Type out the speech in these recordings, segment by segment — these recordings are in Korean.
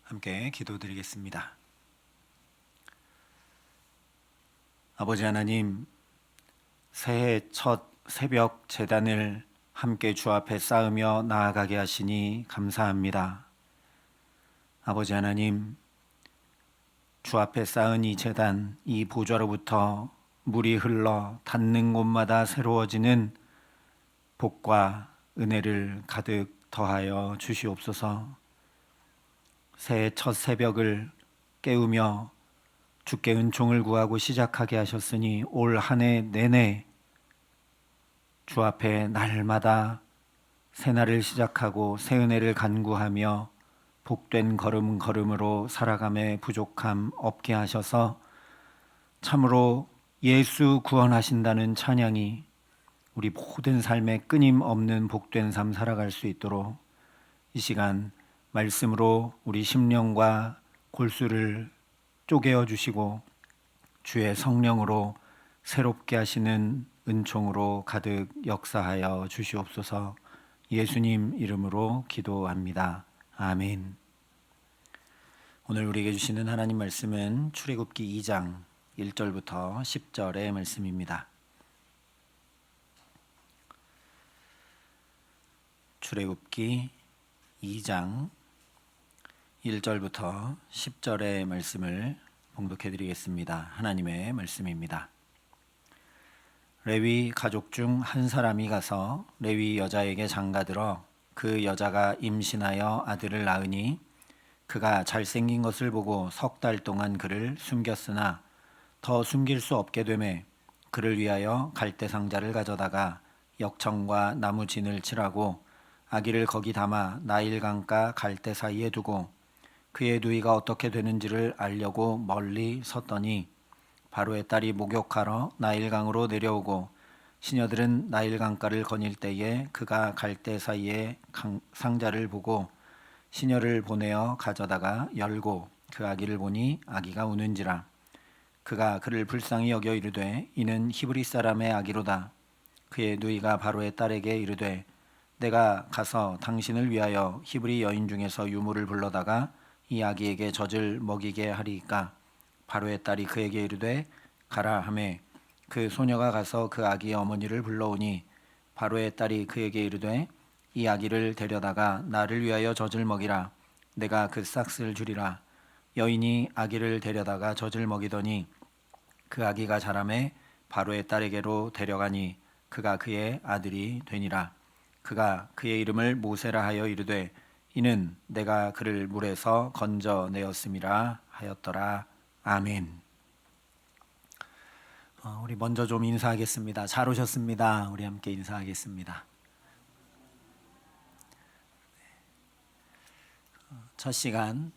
함께 기도드리겠습니다. 아버지 하나님, 새해 첫 새벽 제단을 함께 주 앞에 쌓으며 나아가게 하시니 감사합니다. 아버지 하나님, 주 앞에 쌓은 이 제단, 이 보좌로부터 물이 흘러 닿는 곳마다 새로워지는 복과 은혜를 가득 더하여 주시옵소서. 새해 첫 새벽을 깨우며 주께 은총을 구하고 시작하게 하셨으니 올 한 해 내내 주 앞에 날마다 새날을 시작하고 새 은혜를 간구하며 복된 걸음걸음으로 살아감에 부족함 없게 하셔서 참으로 예수 구원하신다는 찬양이 우리 모든 삶에 끊임없는 복된 삶 살아갈 수 있도록 이 시간 말씀으로 우리 심령과 골수를 쪼개어 주시고 주의 성령으로 새롭게 하시는 은총으로 가득 역사하여 주시옵소서. 예수님 이름으로 기도합니다. 아멘. 오늘 우리에게 주시는 하나님 말씀은 출애굽기 2장 1절부터 10절의 말씀입니다. 출애굽기 2장 1절부터 10절의 말씀을 봉독해 드리겠습니다. 하나님의 말씀입니다. 레위 가족 중 한 사람이 가서 레위 여자에게 장가들어 그 여자가 임신하여 아들을 낳으니 그가 잘생긴 것을 보고 3달 동안 그를 숨겼으나 더 숨길 수 없게 되매 그를 위하여 갈대 상자를 가져다가 역청과 나무 진을 칠하고 아기를 거기 담아 나일강가 갈대 사이에 두고 그의 누이가 어떻게 되는지를 알려고 멀리 섰더니 바로의 딸이 목욕하러 나일강으로 내려오고 시녀들은 나일강가를 거닐 때에 그가 갈대 사이에 상자를 보고 시녀를 보내어 가져다가 열고 그 아기를 보니 아기가 우는지라. 그가 그를 불쌍히 여겨 이르되 이는 히브리 사람의 아기로다. 그의 누이가 바로의 딸에게 이르되 내가 가서 당신을 위하여 히브리 여인 중에서 유모를 불러다가 이 아기에게 젖을 먹이게 하리이까. 바로의 딸이 그에게 이르되 가라 하매 그 소녀가 가서 그 아기의 어머니를 불러오니 바로의 딸이 그에게 이르되 이 아기를 데려다가 나를 위하여 젖을 먹이라. 내가 그 싹을 주리라. 여인이 아기를 데려다가 젖을 먹이더니 그 아기가 자라매 바로의 딸에게로 데려가니 그가 그의 아들이 되니라. 그가 그의 이름을 모세라 하여 이르되 이는 내가 그를 물에서 건져내었음이라 하였더라. 아멘. 우리 먼저 좀 인사하겠습니다. 잘 오셨습니다. 우리 함께 인사하겠습니다. 첫 시간,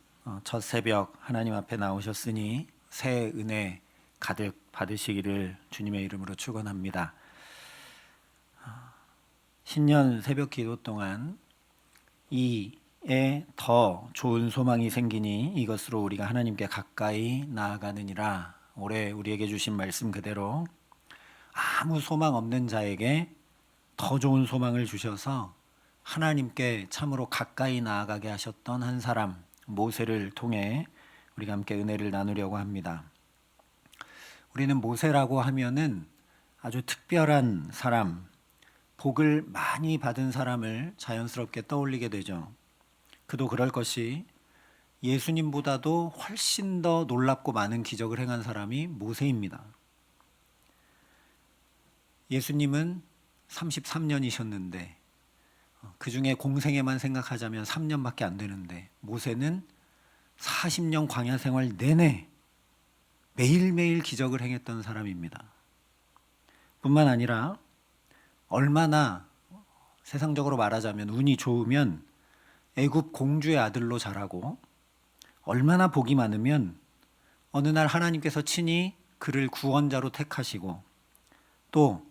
첫 새벽 하나님 앞에 나오셨으니 새 은혜 가득 받으시기를 주님의 이름으로 축원합니다. 신년 새벽 기도 동안 이에 더 좋은 소망이 생기니 이것으로 우리가 하나님께 가까이 나아가느니라. 올해 우리에게 주신 말씀 그대로 아무 소망 없는 자에게 더 좋은 소망을 주셔서 하나님께 참으로 가까이 나아가게 하셨던 한 사람 모세를 통해 우리가 함께 은혜를 나누려고 합니다. 우리는 모세라고 하면은 아주 특별한 사람, 복을 많이 받은 사람을 자연스럽게 떠올리게 되죠. 그도 그럴 것이 예수님보다도 훨씬 더 놀랍고 많은 기적을 행한 사람이 모세입니다. 예수님은 33년이셨는데 그 중에 공생애만 생각하자면 3년밖에 안 되는데 모세는 40년 광야 생활 내내 매일매일 기적을 행했던 사람입니다. 뿐만 아니라 얼마나 세상적으로 말하자면 운이 좋으면 애굽 공주의 아들로 자라고 얼마나 복이 많으면 어느 날 하나님께서 친히 그를 구원자로 택하시고 또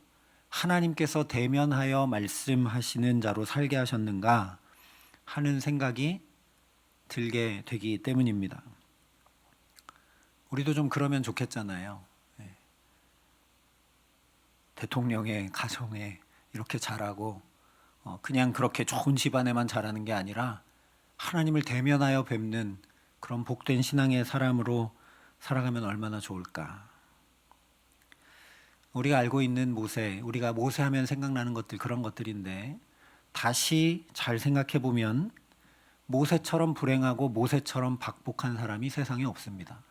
하나님께서 대면하여 말씀하시는 자로 살게 하셨는가 하는 생각이 들게 되기 때문입니다. 우리도 좀 그러면 좋겠잖아요. 대통령의 가정에 이렇게 자라고 그냥 그렇게 좋은 집안에만 자라는 게 아니라 하나님을 대면하여 뵙는 그런 복된 신앙의 사람으로 살아가면 얼마나 좋을까. 우리가 알고 있는 모세, 우리가 모세 하면 생각나는 것들, 그런 것들인데 다시 잘 생각해 보면 모세처럼 불행하고 모세처럼 박복한 사람이 세상에 없습니다.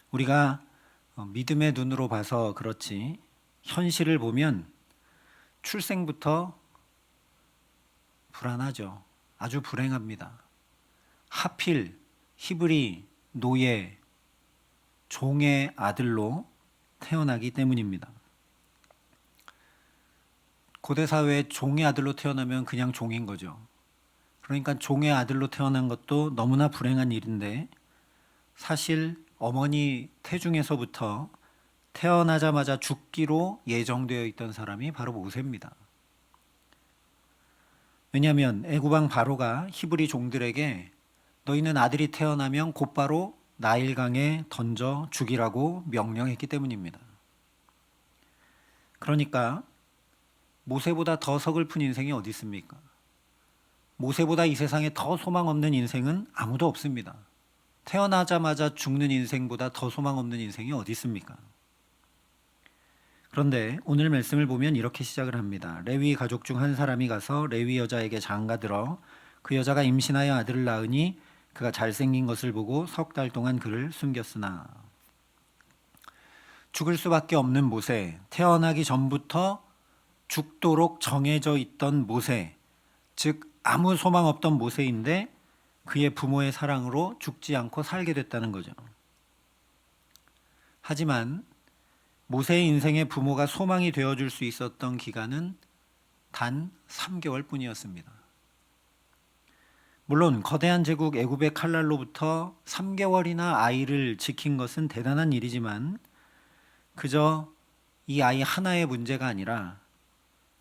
우리가 믿음의 눈으로 봐서 그렇지 현실을 보면 출생부터 불안하죠. 아주 불행합니다. 하필 히브리 노예 종의 아들로 태어나기 때문입니다. 고대 사회에 종의 아들로 태어나면 그냥 종인 거죠. 그러니까 종의 아들로 태어난 것도 너무나 불행한 일인데 사실 어머니 태중에서부터 태어나자마자 죽기로 예정되어 있던 사람이 바로 모세입니다. 왜냐하면 애굽왕 바로가 히브리 종들에게 너희는 아들이 태어나면 곧바로 나일강에 던져 죽이라고 명령했기 때문입니다. 그러니까 모세보다 더 서글픈 인생이 어디 있습니까? 모세보다 이 세상에 더 소망 없는 인생은 아무도 없습니다. 태어나자마자 죽는 인생보다 더 소망 없는 인생이 어디 있습니까? 그런데 오늘 말씀을 보면 이렇게 시작을 합니다. 레위 가족 중 한 사람이 가서 레위 여자에게 장가들어 그 여자가 임신하여 아들을 낳으니 그가 잘생긴 것을 보고 석 달 동안 그를 숨겼으나. 죽을 수밖에 없는 모세, 태어나기 전부터 죽도록 정해져 있던 모세, 즉 아무 소망 없던 모세인데 그의 부모의 사랑으로 죽지 않고 살게 됐다는 거죠. 하지만 모세의 인생의 부모가 소망이 되어줄 수 있었던 기간은 단 3개월 뿐이었습니다. 물론 거대한 제국 애굽의 칼날로부터 3개월이나 아이를 지킨 것은 대단한 일이지만 그저 이 아이 하나의 문제가 아니라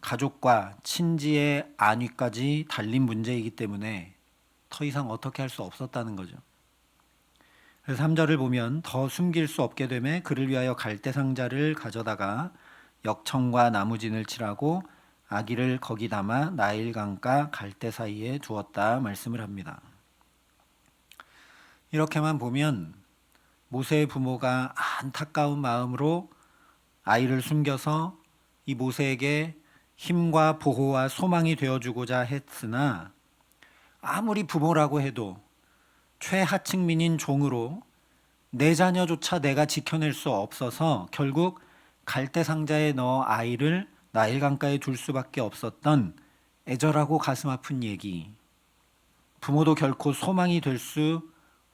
가족과 친지의 안위까지 달린 문제이기 때문에 더 이상 어떻게 할 수 없었다는 거죠. 그래서 3절을 보면 더 숨길 수 없게 되매 그를 위하여 갈대 상자를 가져다가 역청과 나무진을 칠하고 아기를 거기 담아 나일강가 갈대 사이에 두었다 말씀을 합니다. 이렇게만 보면 모세의 부모가 안타까운 마음으로 아이를 숨겨서 이 모세에게 힘과 보호와 소망이 되어주고자 했으나 아무리 부모라고 해도 최하층민인 종으로 내 자녀조차 내가 지켜낼 수 없어서 결국 갈대 상자에 넣어 아이를 나일강가에 둘 수밖에 없었던 애절하고 가슴 아픈 얘기. 부모도 결코 소망이 될 수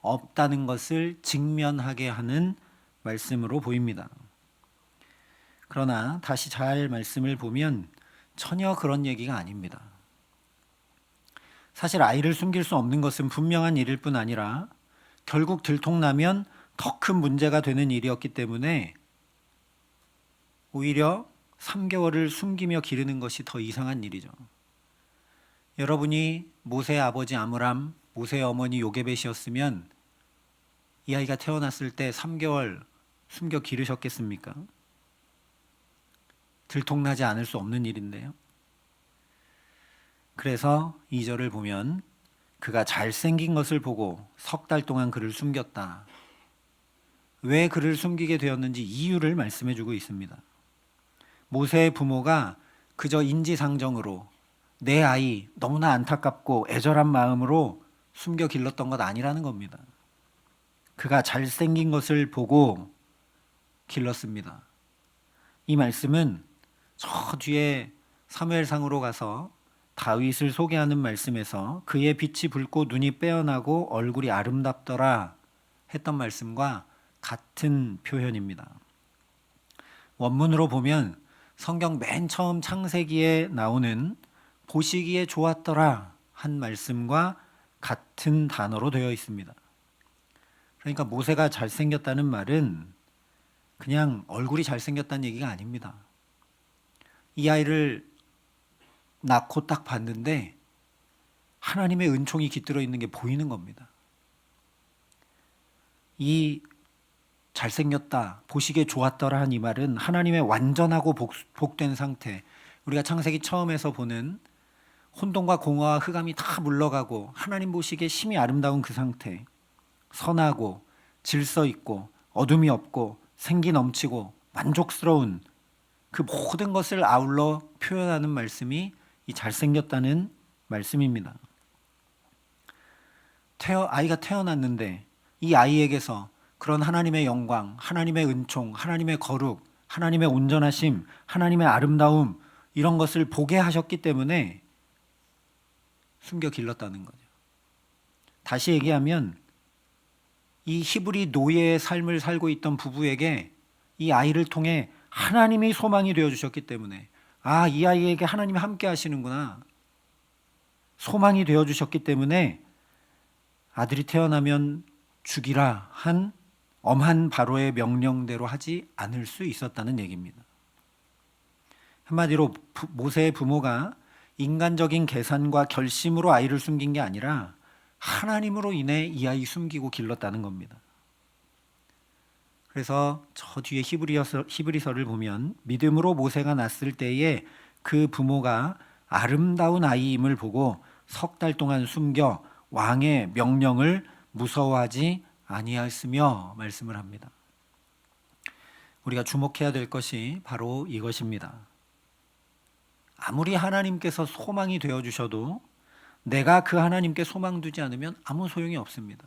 없다는 것을 직면하게 하는 말씀으로 보입니다. 그러나 다시 잘 말씀을 보면 전혀 그런 얘기가 아닙니다. 사실 아이를 숨길 수 없는 것은 분명한 일일 뿐 아니라 결국 들통나면 더 큰 문제가 되는 일이었기 때문에 오히려 3개월을 숨기며 기르는 것이 더 이상한 일이죠. 여러분이 모세의 아버지 아므람, 모세의 어머니 요게벳이었으면 이 아이가 태어났을 때 3개월 숨겨 기르셨겠습니까? 들통나지 않을 수 없는 일인데요. 그래서 2절을 보면 그가 잘생긴 것을 보고 석 달 동안 그를 숨겼다. 왜 그를 숨기게 되었는지 이유를 말씀해 주고 있습니다. 모세의 부모가 그저 인지상정으로 내 아이 너무나 안타깝고 애절한 마음으로 숨겨 길렀던 것 아니라는 겁니다. 그가 잘생긴 것을 보고 길렀습니다. 이 말씀은 저 뒤에 사무엘상으로 가서 다윗을 소개하는 말씀에서 그의 빛이 붉고 눈이 빼어나고 얼굴이 아름답더라 했던 말씀과 같은 표현입니다. 원문으로 보면 성경 맨 처음 창세기에 나오는 보시기에 좋았더라 한 말씀과 같은 단어로 되어 있습니다. 그러니까 모세가 잘생겼다는 말은 그냥 얼굴이 잘생겼다는 얘기가 아닙니다. 이 아이를 낳고 딱 봤는데 하나님의 은총이 깃들어 있는 게 보이는 겁니다. 이 잘생겼다, 보시기에 좋았더라 한 이 말은 하나님의 완전하고 복된 상태, 우리가 창세기 처음에서 보는 혼돈과 공허와 흑암이 다 물러가고 하나님 보시기에 심히 아름다운 그 상태, 선하고 질서 있고 어둠이 없고 생기 넘치고 만족스러운 그 모든 것을 아울러 표현하는 말씀이 이 잘생겼다는 말씀입니다. 아이가 태어났는데 이 아이에게서 그런 하나님의 영광, 하나님의 은총, 하나님의 거룩, 하나님의 온전하심, 하나님의 아름다움 이런 것을 보게 하셨기 때문에 숨겨 길렀다는 거죠. 다시 얘기하면 이 히브리 노예의 삶을 살고 있던 부부에게 이 아이를 통해 하나님이 소망이 되어주셨기 때문에 이 아이에게 하나님이 함께 하시는구나. 소망이 되어주셨기 때문에 아들이 태어나면 죽이라 한 엄한 바로의 명령대로 하지 않을 수 있었다는 얘기입니다. 한마디로 모세의 부모가 인간적인 계산과 결심으로 아이를 숨긴 게 아니라 하나님으로 인해 이 아이 숨기고 길렀다는 겁니다. 그래서 저 뒤에 히브리서를 보면 믿음으로 모세가 낳았을 때에 그 부모가 아름다운 아이임을 보고 석 달 동안 숨겨 왕의 명령을 무서워하지 아니하였으며 말씀을 합니다. 우리가 주목해야 될 것이 바로 이것입니다. 아무리 하나님께서 소망이 되어주셔도 내가 그 하나님께 소망 두지 않으면 아무 소용이 없습니다.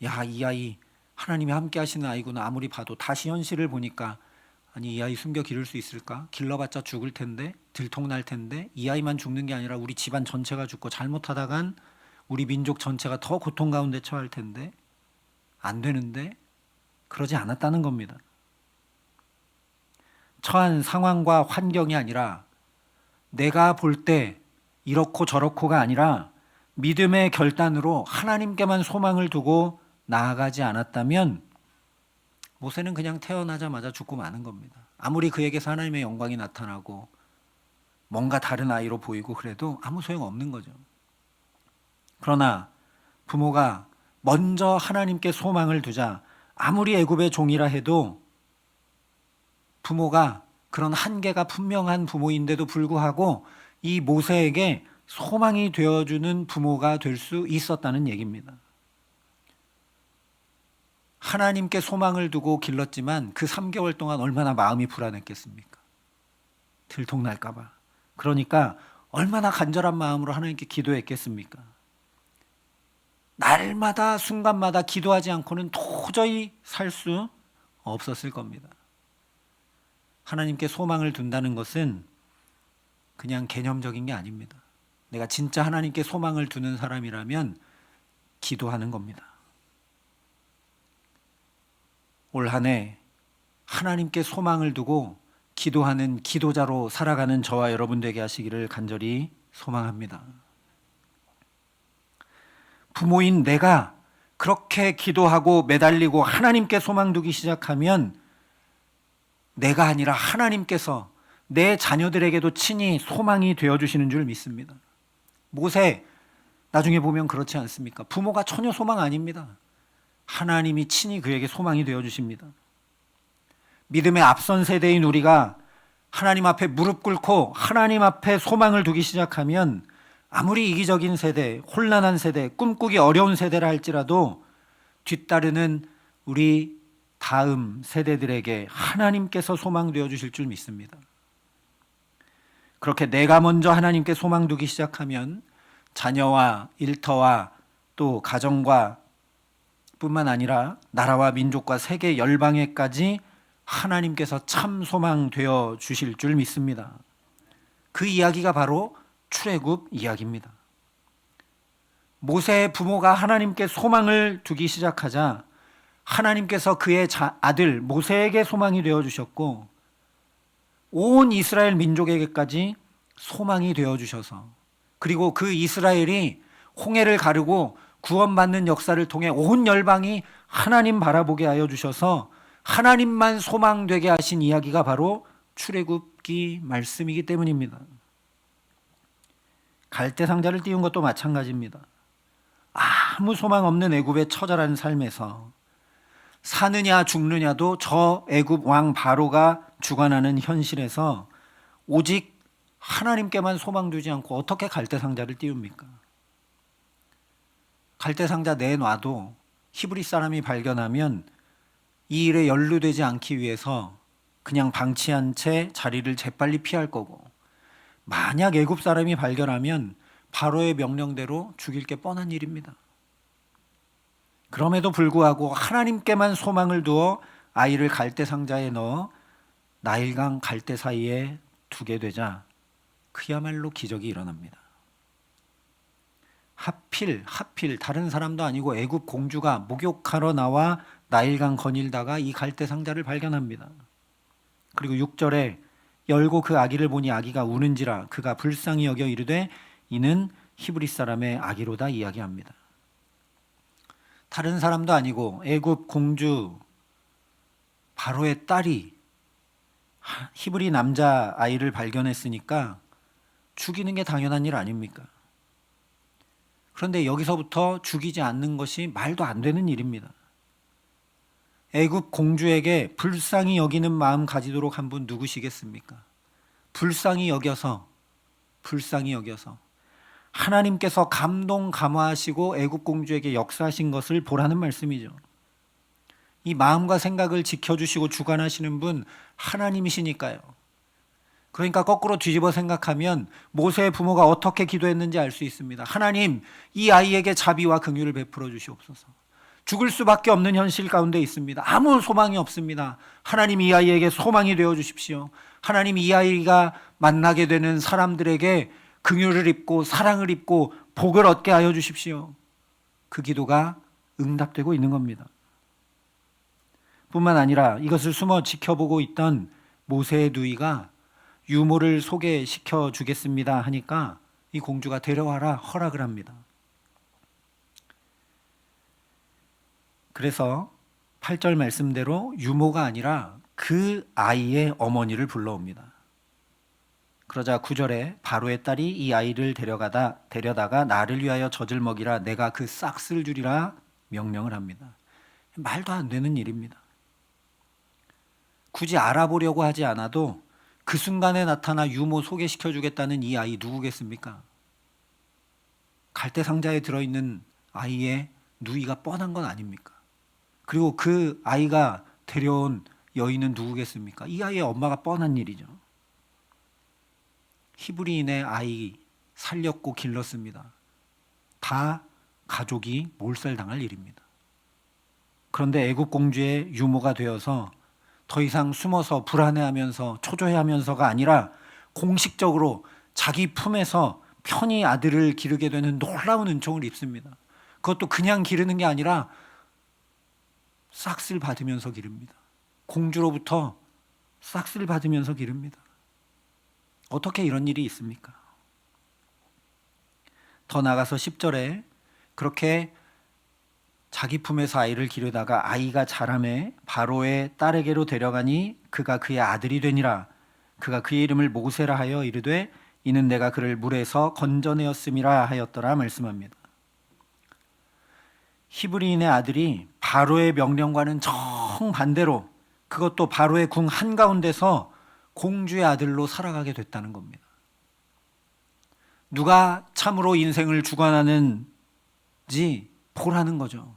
이 아이 하나님이 함께 하시는 아이구나 아무리 봐도 다시 현실을 보니까 아니 이 아이 숨겨 기를 수 있을까? 길러봤자 죽을 텐데 들통날 텐데 이 아이만 죽는 게 아니라 우리 집안 전체가 죽고 잘못하다간 우리 민족 전체가 더 고통 가운데 처할 텐데 안 되는데 그러지 않았다는 겁니다. 처한 상황과 환경이 아니라 내가 볼 때 이렇고 저렇고가 아니라 믿음의 결단으로 하나님께만 소망을 두고 나아가지 않았다면 모세는 그냥 태어나자마자 죽고 마는 겁니다. 아무리 그에게서 하나님의 영광이 나타나고 뭔가 다른 아이로 보이고 그래도 아무 소용 없는 거죠. 그러나 부모가 먼저 하나님께 소망을 두자 아무리 애굽의 종이라 해도 부모가 그런 한계가 분명한 부모인데도 불구하고 이 모세에게 소망이 되어주는 부모가 될 수 있었다는 얘기입니다. 하나님께 소망을 두고 길렀지만 그 3개월 동안 얼마나 마음이 불안했겠습니까? 들통날까 봐. 그러니까 얼마나 간절한 마음으로 하나님께 기도했겠습니까? 날마다 순간마다 기도하지 않고는 도저히 살 수 없었을 겁니다. 하나님께 소망을 둔다는 것은 그냥 개념적인 게 아닙니다. 내가 진짜 하나님께 소망을 두는 사람이라면 기도하는 겁니다. 올 한 해 하나님께 소망을 두고 기도하는 기도자로 살아가는 저와 여러분 되게 하시기를 간절히 소망합니다. 부모인 내가 그렇게 기도하고 매달리고 하나님께 소망 두기 시작하면 내가 아니라 하나님께서 내 자녀들에게도 친히 소망이 되어주시는 줄 믿습니다. 모세 나중에 보면 그렇지 않습니까? 부모가 전혀 소망 아닙니다. 하나님이 친히 그에게 소망이 되어주십니다. 믿음의 앞선 세대인 우리가 하나님 앞에 무릎 꿇고 하나님 앞에 소망을 두기 시작하면 아무리 이기적인 세대, 혼란한 세대, 꿈꾸기 어려운 세대라 할지라도 뒤따르는 우리 다음 세대들에게 하나님께서 소망 되어주실 줄 믿습니다. 그렇게 내가 먼저 하나님께 소망 두기 시작하면 자녀와 일터와 또 가정과 뿐만 아니라 나라와 민족과 세계 열방에까지 하나님께서 참 소망 되어 주실 줄 믿습니다. 그 이야기가 바로 출애굽 이야기입니다. 모세의 부모가 하나님께 소망을 두기 시작하자 하나님께서 그의 아들 모세에게 소망이 되어 주셨고 온 이스라엘 민족에게까지 소망이 되어 주셔서 그리고 그 이스라엘이 홍해를 가르고 구원받는 역사를 통해 온 열방이 하나님 바라보게 하여 주셔서 하나님만 소망되게 하신 이야기가 바로 출애굽기 말씀이기 때문입니다. 갈대 상자를 띄운 것도 마찬가지입니다. 아무 소망 없는 애굽의 처절한 삶에서 사느냐 죽느냐도 저 애굽 왕 바로가 주관하는 현실에서 오직 하나님께만 소망 두지 않고 어떻게 갈대상자를 띄웁니까? 갈대상자 내놔도 히브리 사람이 발견하면 이 일에 연루되지 않기 위해서 그냥 방치한 채 자리를 재빨리 피할 거고, 만약 애굽 사람이 발견하면 바로의 명령대로 죽일 게 뻔한 일입니다. 그럼에도 불구하고 하나님께만 소망을 두어 아이를 갈대상자에 넣어 나일강 갈대 사이에 두게 되자 그야말로 기적이 일어납니다. 하필 다른 사람도 아니고 애굽 공주가 목욕하러 나와 나일강 거닐다가 이 갈대 상자를 발견합니다. 그리고 6절에 열고 그 아기를 보니 아기가 우는지라 그가 불쌍히 여겨 이르되 이는 히브리 사람의 아기로다 이야기합니다. 다른 사람도 아니고 애굽 공주 바로의 딸이 히브리 남자 아이를 발견했으니까 죽이는 게 당연한 일 아닙니까? 그런데 여기서부터 죽이지 않는 것이 말도 안 되는 일입니다. 애굽 공주에게 불쌍히 여기는 마음 가지도록 한 분 누구시겠습니까? 불쌍히 여겨서 하나님께서 감동 감화하시고 애굽 공주에게 역사하신 것을 보라는 말씀이죠. 이 마음과 생각을 지켜주시고 주관하시는 분 하나님이시니까요. 그러니까 거꾸로 뒤집어 생각하면 모세의 부모가 어떻게 기도했는지 알 수 있습니다. 하나님, 이 아이에게 자비와 긍휼을 베풀어 주시옵소서. 죽을 수밖에 없는 현실 가운데 있습니다. 아무 소망이 없습니다. 하나님, 이 아이에게 소망이 되어 주십시오. 하나님, 이 아이가 만나게 되는 사람들에게 긍휼을 입고 사랑을 입고 복을 얻게 하여 주십시오. 그 기도가 응답되고 있는 겁니다. 뿐만 아니라 이것을 숨어 지켜보고 있던 모세의 누이가 유모를 소개시켜 주겠습니다 하니까 이 공주가 데려와라 허락을 합니다. 그래서 8절 말씀대로 유모가 아니라 그 아이의 어머니를 불러옵니다. 그러자 9절에 바로의 딸이 이 아이를 데려다가 나를 위하여 젖을 먹이라 내가 그 싹쓸 주리라 명령을 합니다. 말도 안 되는 일입니다. 굳이 알아보려고 하지 않아도 그 순간에 나타나 유모 소개시켜 주겠다는 이 아이 누구겠습니까? 갈대 상자에 들어있는 아이의 누이가 뻔한 건 아닙니까? 그리고 그 아이가 데려온 여인은 누구겠습니까? 이 아이의 엄마가 뻔한 일이죠. 히브리인의 아이 살렸고 길렀습니다. 다 가족이 몰살당할 일입니다. 그런데 애굽 공주의 유모가 되어서 더 이상 숨어서 불안해하면서 초조해하면서가 아니라 공식적으로 자기 품에서 편히 아들을 기르게 되는 놀라운 은총을 입습니다. 그것도 그냥 기르는 게 아니라 싹쓸 받으면서 기릅니다. 공주로부터 싹쓸 받으면서 기릅니다. 어떻게 이런 일이 있습니까? 더 나아가서 10절에 그렇게 자기 품에서 아이를 기르다가 아이가 자라매 바로의 딸에게로 데려가니 그가 그의 아들이 되니라. 그가 그의 이름을 모세라 하여 이르되 이는 내가 그를 물에서 건져내었음이라 하였더라 말씀합니다. 히브리인의 아들이 바로의 명령과는 정반대로 그것도 바로의 궁 한가운데서 공주의 아들로 살아가게 됐다는 겁니다. 누가 참으로 인생을 주관하는지 보라는 거죠.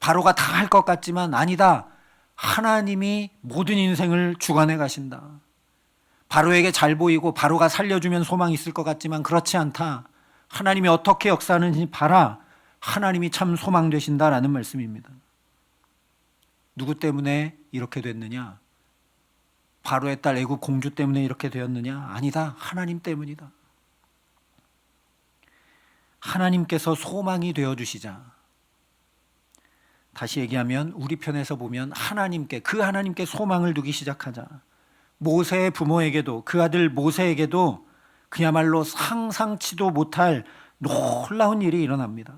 바로가 다 할 것 같지만 아니다. 하나님이 모든 인생을 주관해 가신다. 바로에게 잘 보이고 바로가 살려주면 소망이 있을 것 같지만 그렇지 않다. 하나님이 어떻게 역사하는지 봐라. 하나님이 참 소망 되신다라는 말씀입니다. 누구 때문에 이렇게 됐느냐? 바로의 딸 애굽 공주 때문에 이렇게 되었느냐? 아니다. 하나님 때문이다. 하나님께서 소망이 되어주시자. 다시 얘기하면 우리 편에서 보면 그 하나님께 소망을 두기 시작하자. 모세의 부모에게도 그 아들 모세에게도 그야말로 상상치도 못할 놀라운 일이 일어납니다.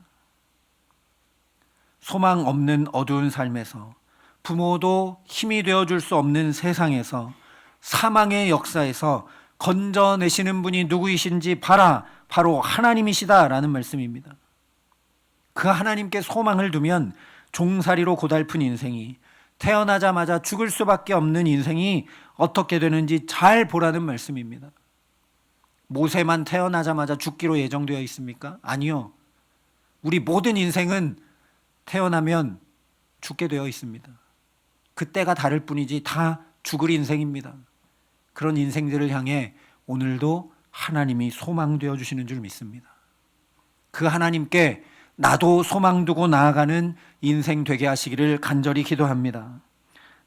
소망 없는 어두운 삶에서 부모도 힘이 되어줄 수 없는 세상에서 사망의 역사에서 건져내시는 분이 누구이신지 봐라. 바로 하나님이시다라는 말씀입니다. 그 하나님께 소망을 두면 종살이로 고달픈 인생이 태어나자마자 죽을 수밖에 없는 인생이 어떻게 되는지 잘 보라는 말씀입니다. 모세만 태어나자마자 죽기로 예정되어 있습니까? 아니요. 우리 모든 인생은 태어나면 죽게 되어 있습니다. 그때가 다를 뿐이지 다 죽을 인생입니다. 그런 인생들을 향해 오늘도 하나님이 소망되어 주시는 줄 믿습니다. 그 하나님께 나도 소망 두고 나아가는 인생 되게 하시기를 간절히 기도합니다.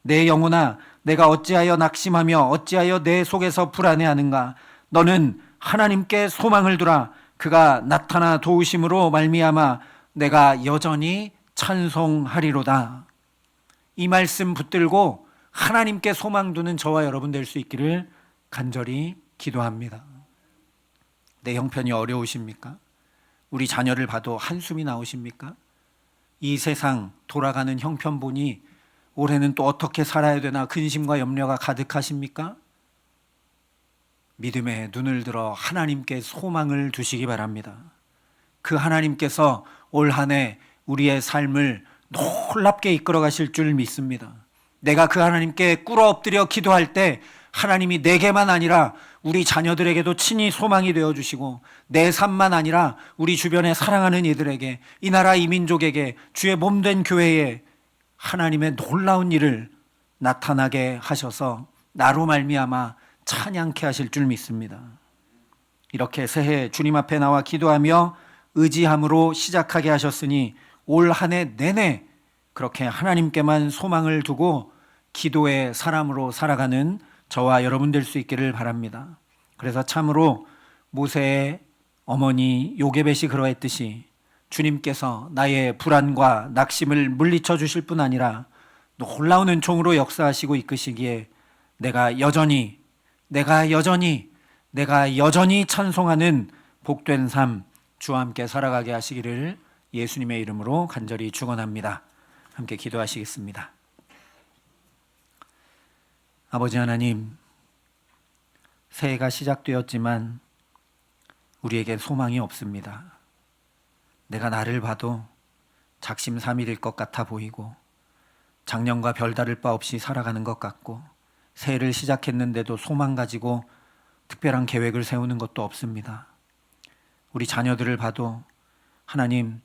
내 영혼아, 내가 어찌하여 낙심하며 어찌하여 내 속에서 불안해하는가? 너는 하나님께 소망을 두라. 그가 나타나 도우심으로 말미암아 내가 여전히 찬송하리로다. 이 말씀 붙들고 하나님께 소망 두는 저와 여러분 될 수 있기를 간절히 기도합니다. 내 형편이 어려우십니까? 우리 자녀를 봐도 한숨이 나오십니까? 이 세상 돌아가는 형편 보니 올해는 또 어떻게 살아야 되나 근심과 염려가 가득하십니까? 믿음의 눈을 들어 하나님께 소망을 두시기 바랍니다. 그 하나님께서 올 한 해 우리의 삶을 놀랍게 이끌어 가실 줄 믿습니다. 내가 그 하나님께 꿇어 엎드려 기도할 때 하나님이 내게만 아니라 우리 자녀들에게도 친히 소망이 되어주시고 내 삶만 아니라 우리 주변에 사랑하는 이들에게 이 나라 이 민족에게 주의 몸된 교회에 하나님의 놀라운 일을 나타나게 하셔서 나로 말미암아 찬양케 하실 줄 믿습니다. 이렇게 새해 주님 앞에 나와 기도하며 의지함으로 시작하게 하셨으니 올 한 해 내내 그렇게 하나님께만 소망을 두고 기도의 사람으로 살아가는 저와 여러분 될 수 있기를 바랍니다. 그래서 참으로 모세의 어머니 요게벳이 그러했듯이 주님께서 나의 불안과 낙심을 물리쳐 주실 뿐 아니라 놀라운 은총으로 역사하시고 이끄시기에 내가 여전히 찬송하는 복된 삶 주와 함께 살아가게 하시기를 예수님의 이름으로 간절히 축원합니다. 함께 기도하시겠습니다. 아버지 하나님, 새해가 시작되었지만 우리에게 소망이 없습니다. 내가 나를 봐도 작심삼일일 것 같아 보이고 작년과 별다를 바 없이 살아가는 것 같고 새해를 시작했는데도 소망 가지고 특별한 계획을 세우는 것도 없습니다. 우리 자녀들을 봐도 하나님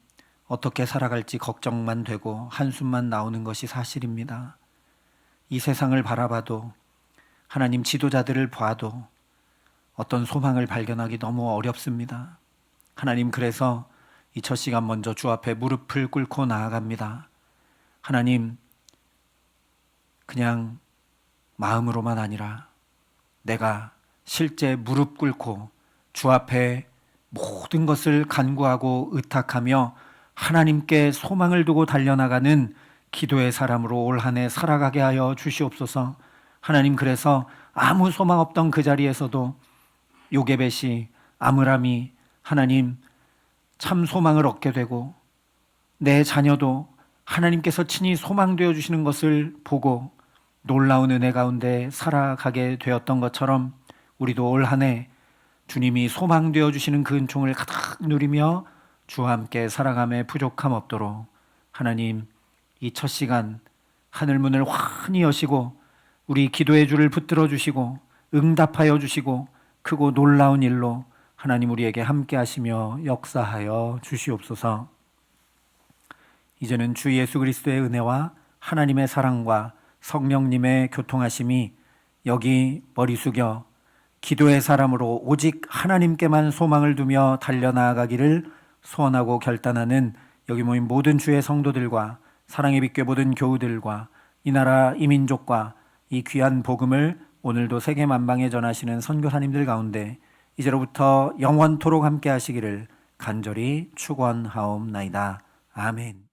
어떻게 살아갈지 걱정만 되고 한숨만 나오는 것이 사실입니다. 이 세상을 바라봐도 하나님 지도자들을 봐도 어떤 소망을 발견하기 너무 어렵습니다. 하나님 그래서 이 첫 시간 먼저 주 앞에 무릎을 꿇고 나아갑니다. 하나님 그냥 마음으로만 아니라 내가 실제 무릎 꿇고 주 앞에 모든 것을 간구하고 의탁하며 하나님께 소망을 두고 달려나가는 기도의 사람으로 올 한 해 살아가게 하여 주시옵소서. 하나님 그래서 아무 소망 없던 그 자리에서도 요게벳이 아므람이 하나님 참 소망을 얻게 되고 내 자녀도 하나님께서 친히 소망되어 주시는 것을 보고 놀라운 은혜 가운데 살아가게 되었던 것처럼 우리도 올 한 해 주님이 소망되어 주시는 그 은총을 가득 누리며 주와 함께 살아감에 부족함 없도록 하나님 이 첫 시간 하늘문을 환히 여시고 우리 기도의 줄을 붙들어 주시고 응답하여 주시고 크고 놀라운 일로 하나님 우리에게 함께 하시며 역사하여 주시옵소서. 이제는 주 예수 그리스도의 은혜와 하나님의 사랑과 성령님의 교통하심이 여기 머리 숙여 기도의 사람으로 오직 하나님께만 소망을 두며 달려나가기를 소원하고 결단하는 여기 모인 모든 주의 성도들과 사랑의 빛교회 모든 교우들과 이 나라 이 민족과 이 귀한 복음을 오늘도 세계 만방에 전하시는 선교사님들 가운데 이제로부터 영원토록 함께 하시기를 간절히 축원하옵나이다. 아멘.